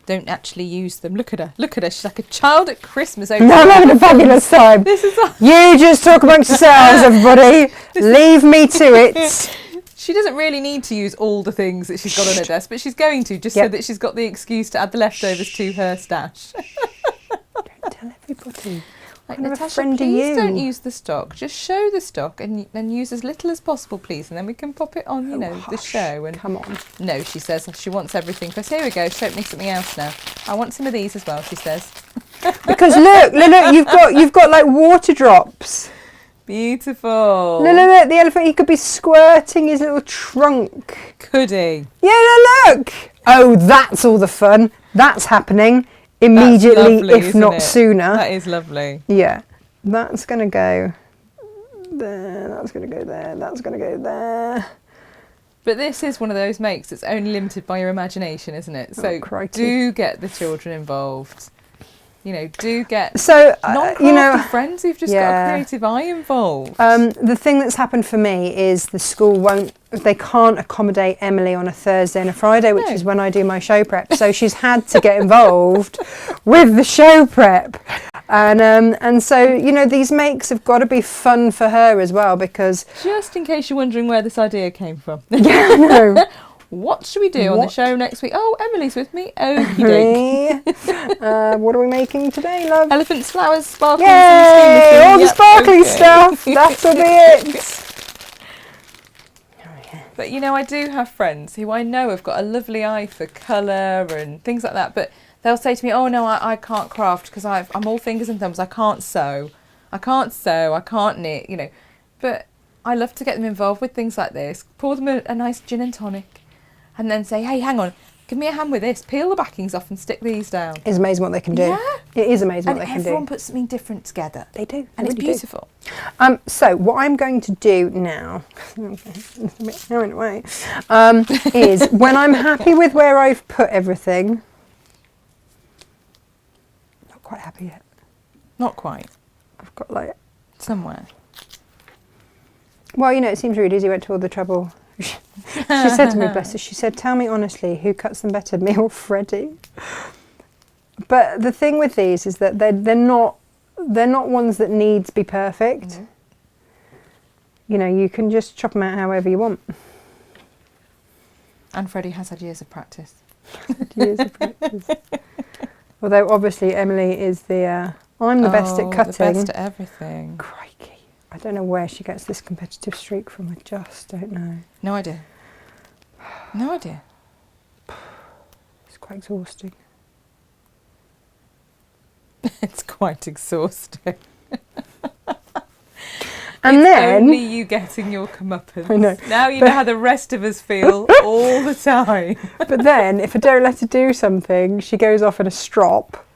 don't actually use them. Look at her. She's like a child at Christmas. No, I'm having a fabulous time. You just talk amongst yourselves, everybody. Leave me to it. She doesn't really need to use all the things that she's got on her desk, but she's going to, just so that she's got the excuse to add the leftovers to her stash. Don't tell everybody. Like, Natasha, please don't use the stock. Just show the stock and use as little as possible, please, and then we can pop it on, the show. And come on. No, she says she wants everything first. Here we go. She's opening something else now. I want some of these as well, she says. Because look, you've got like water drops. Beautiful. Look, the elephant, he could be squirting his little trunk. Could he? Yeah, look. Oh, that's all the fun. That's happening immediately, lovely, if not sooner. That is lovely. Yeah, that's going to go there, that's going to go there, that's going to go there. But this is one of those makes that's only limited by your imagination, isn't it? So do get the children involved. You know, do get non-crafty friends who've just got a creative eye involved. The thing that's happened for me is the school they can't accommodate Emily on a Thursday and a Friday, which is when I do my show prep. So she's had to get involved with the show prep. And so, you know, these makes have got to be fun for her as well, because... Just in case you're wondering where this idea came from. Yeah, I know. What should we do on the show next week? Oh, Emily's with me. Okey doke. What are we making today, love? Elephants, flowers, sparkles, Yay! and steamers. All the sparkly stuff. That'll be it. But you know, I do have friends who I know have got a lovely eye for colour and things like that. But they'll say to me, "Oh no, I can't craft because I'm all fingers and thumbs. I can't sew. I can't knit." You know, but I love to get them involved with things like this. Pour them a nice gin and tonic, and then say, "Hey, hang on, give me a hand with this. Peel the backings off and stick these down." It's amazing what they can do. Yeah. It is amazing what they can do. And everyone puts something different together. They do. And They it's really beautiful. So what I'm going to do now, is when I'm happy with where I've put everything, not quite happy yet. Not quite. I've got like, Somewhere. well, you know, it seems rude as you went to all the trouble. She said to me, bless her, she said, "Tell me honestly, who cuts them better, me or Freddie?" But the thing with these is that they're not ones that need to be perfect. Mm-hmm. You know, you can just chop them out however you want. And Freddie has had years of practice. Years of practice. Although obviously Emily is I'm the best at cutting. The best at everything. Crikey. I don't know where she gets this competitive streak from. I just don't know. No idea. No idea. It's quite exhausting. It's quite exhausting. And it's then only you getting your comeuppance. I know. Now you know how the rest of us feel all the time. But then, if I don't let her do something, she goes off in a strop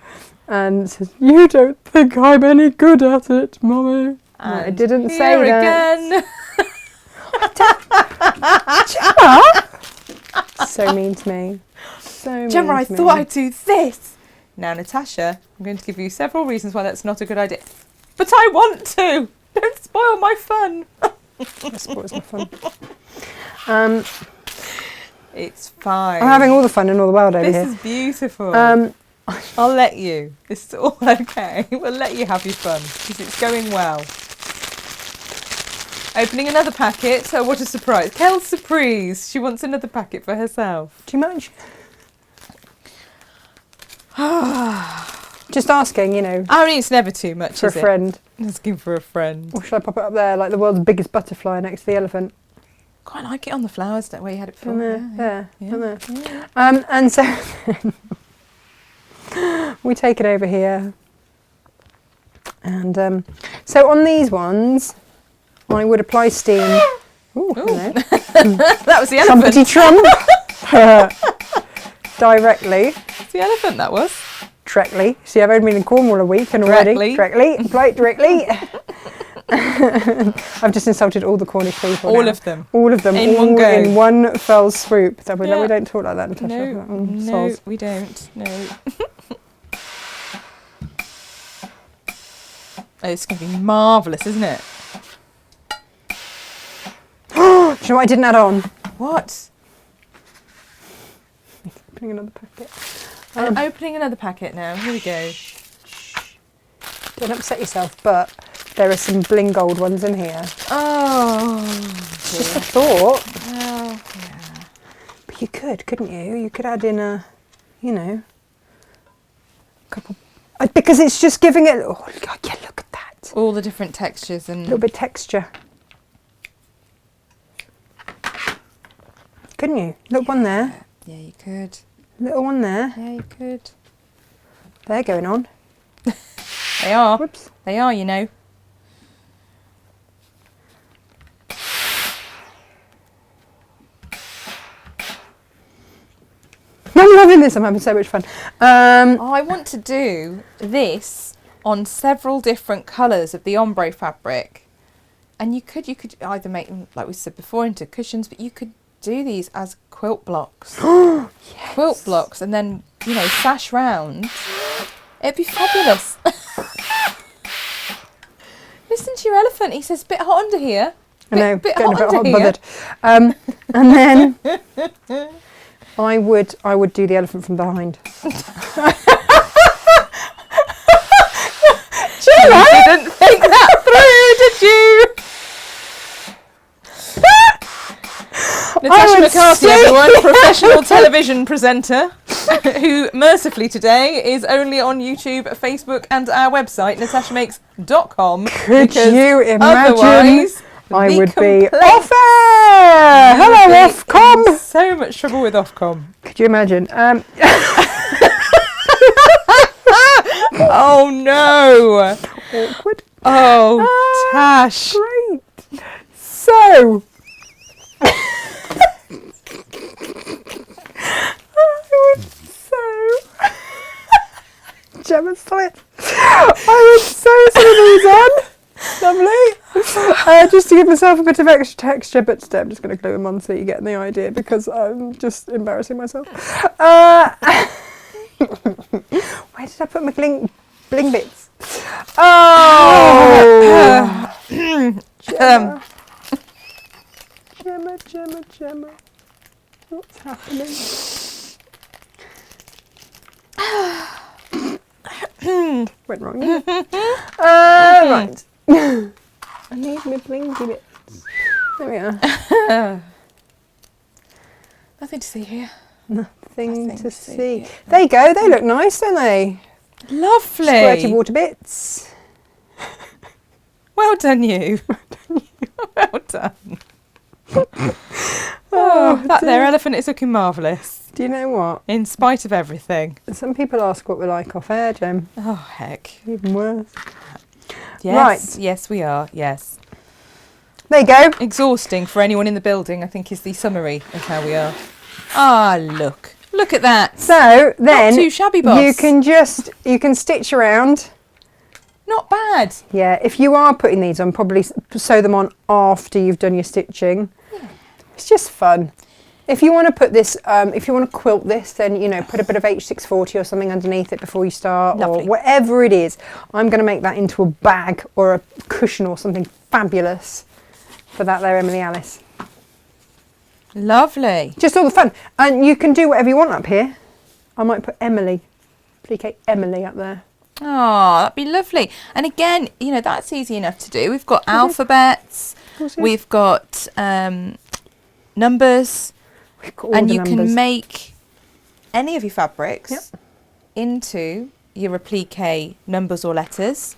and says, "You don't think I'm any good at it, Mummy." No, I didn't say that. Again. So mean to me. So mean Gemma, I to me. thought I'd do this. Now, Natasha, I'm going to give you several reasons why that's not a good idea. But I want to. Don't spoil my fun. That spoils my fun. It's fine. I'm having all the fun in all the world over here. This is beautiful. I'll let you. It's all okay. We'll let you have your fun because it's going well. Opening another packet. Oh, what a surprise. Kel's surprise. She wants another packet for herself. Too much? Just asking, you know. I mean, it's never too much, for a friend. Asking for a friend. Or should I pop it up there like the world's biggest butterfly next to the elephant? Quite like it on the flowers, that way you had it before. There. Yeah. And so we take it over here. And so on these ones, I would apply steam. Ooh, hello. That was the elephant. Trumpety trump. Directly. It's the elephant, that was. Directly. See, I've only been in Cornwall a week and already. Directly. I've just insulted all the Cornish people. All now. of them. All of them. In all one go. In one fell swoop. So we Yeah. don't talk like that, Natasha. No, we don't. No. Oh, it's going to be marvellous, isn't it? Do you know what I didn't add on? What? Opening another packet. I'm opening another packet now. Here we go. Don't upset yourself, but there are some bling gold ones in here. Oh, Just a thought. well, yeah. But you could, couldn't you? You could add in a, you know, couple. Because it's just giving it. Oh, yeah, look at that. All the different textures and. A little bit of texture. Couldn't you? Little one there. Yeah, you could. Little one there. Yeah, you could. They're going on. They are. Whoops. They are, you know. I'm loving this. I'm having so much fun. I want to do this on several different colours of the ombre fabric. And you could either make them, like we said before, into cushions, but you could do these as quilt blocks. Yes. Quilt blocks, and then, you know, sash round. It'd be fabulous. Listen to your elephant. He says, "Bit hot under here." I know, Bit getting hot a bit under hot here. bothered. And then I would do the elephant from behind. You didn't think that through, did you? Natasha McCarthy, everyone, professional television presenter, who mercifully today is only on YouTube, Facebook, and our website, natashamakes.com. Could you imagine? Otherwise, I the would be complaints- off air. you would Hello, be Ofcom. in so much trouble with Ofcom. Could you imagine? Oh no! Awkward. Oh, Tash. Great. So, I would so. Gemma, stop it. I would sew some of these on. Lovely. Just to give myself a bit of extra texture, but today I'm just going to glue them on so you get the idea because I'm just embarrassing myself. Where did I put my bling bits? Oh! Gemma. What's happening? Went wrong. Right. I need my blingy bits. There we are. Nothing to see here. Nothing to see. There you go. They look nice, don't they? Lovely. Squirty water bits. Well done, you. Well done. Oh, that there elephant is looking marvellous. Do you know what? In spite of everything. Some people ask what we're like off air, Jem. Oh, heck. Even worse. Yes, Right. yes, we are, yes. There you go. Exhausting for anyone in the building, I think, is the summary of how we are. Ah, look. Look at that. So then Not too shabby, boss. you can stitch around. Not bad. Yeah, if you are putting these on, probably sew them on after you've done your stitching. Yeah. It's just fun. If you want to put this, if you want to quilt this, then, you know, put a bit of H640 or something underneath it before you start. Lovely. Or whatever it is. I'm going to make that into a bag or a cushion or something fabulous for that there, Emily Alice. Lovely. Just all the fun. And you can do whatever you want up here. I might put Emily, PK Emily up there. Oh, that'd be lovely. And again, you know, that's easy enough to do. We've got alphabets, we've got numbers, We've got all and the you numbers. can make any of your fabrics Yep. into your applique numbers or letters,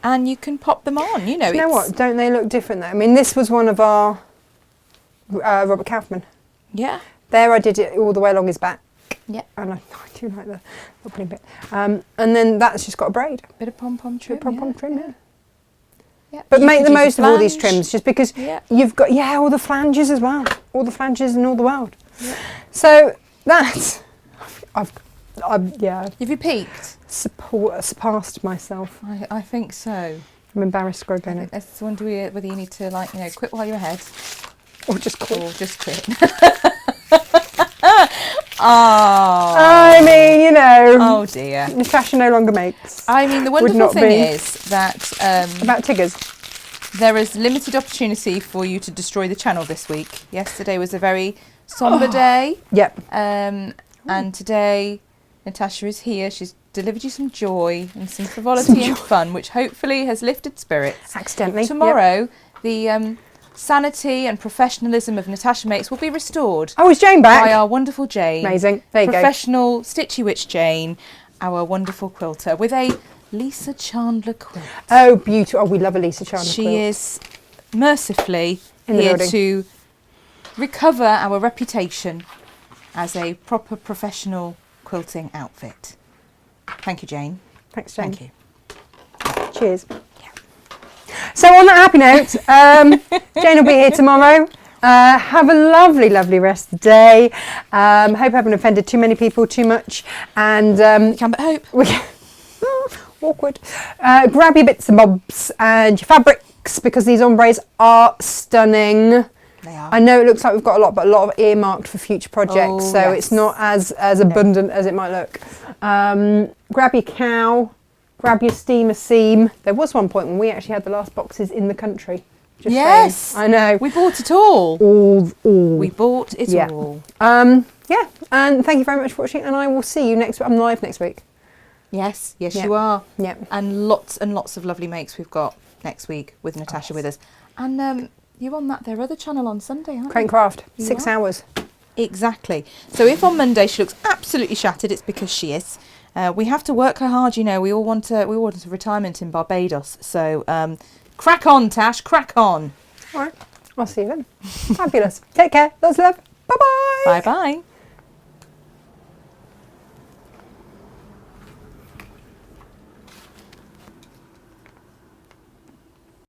and you can pop them on. You know, Do you know what? Don't they look different though? I mean, this was one of our Robert Kaufman. Yeah. There I did it all the way along his back. Yeah. And I do like the opening bit. And then that's just got a braid. Bit of pom-pom trim. Pom-pom trim, yeah. Yeah. But You make could the use a most of all these flange. trims just because Yeah. you've got, all the flanges as well. All the flanges in all the world. Yeah. So that's, I've Have you peaked? surpassed myself. I think so. I'm embarrassed I again. think that's wonder whether you need to, like, you know, quit while you're ahead Or just quit. or just quit. Oh. I mean, you know, Oh dear. Natasha no longer makes. I mean, the wonderful not thing be. is that About Tiggers. there is limited opportunity for you to destroy the channel this week. Yesterday was a very somber day, Yep. and today Natasha is here. She's delivered you some joy and some frivolity and fun, which hopefully has lifted spirits. Accidentally. Tomorrow, the sanity and professionalism of Natasha Makes will be restored Oh, is Jane back? by our wonderful Jane. Amazing. There you go. Professional Stitchy Witch Jane, our wonderful quilter, with a Lisa Chandler quilt. Oh, beautiful. Oh, we love a Lisa Chandler She quilt. is mercifully In the here building. to recover our reputation as a proper professional quilting outfit. Thank you, Jane. Thanks, Jane. Thank you. Cheers. So on that happy note, Jane will be here tomorrow. Have a lovely, lovely rest of the day. Hope I haven't offended too many people too much. And Can but hope. awkward. Grab your bits and bobs and your fabrics because these ombres are stunning. They are. I know it looks like we've got a lot, but a lot of earmarked for future projects, Oh, so yes. it's not as abundant as it might look. Grab your cow, grab your steamer seam. There was one point when we actually had the last boxes in the country. Just Yes. saying. I know. We bought it all. All. We bought it Yeah. all. Yeah, and thank you very much for watching, and I will see you next week. I'm live next week. Yes, yes, Yeah. you are. Yeah. And lots of lovely makes we've got next week with Natasha with us. And You on their other channel on Sunday, aren't you? Crane Craft, 6 hours. Exactly. So if on Monday she looks absolutely shattered, it's because she is. We have to work her hard, you know. We all want a retirement in Barbados. So crack on, Tash, crack on. All right, I'll see you then. Fabulous. Take care. Lots of love. Bye-bye. Bye-bye.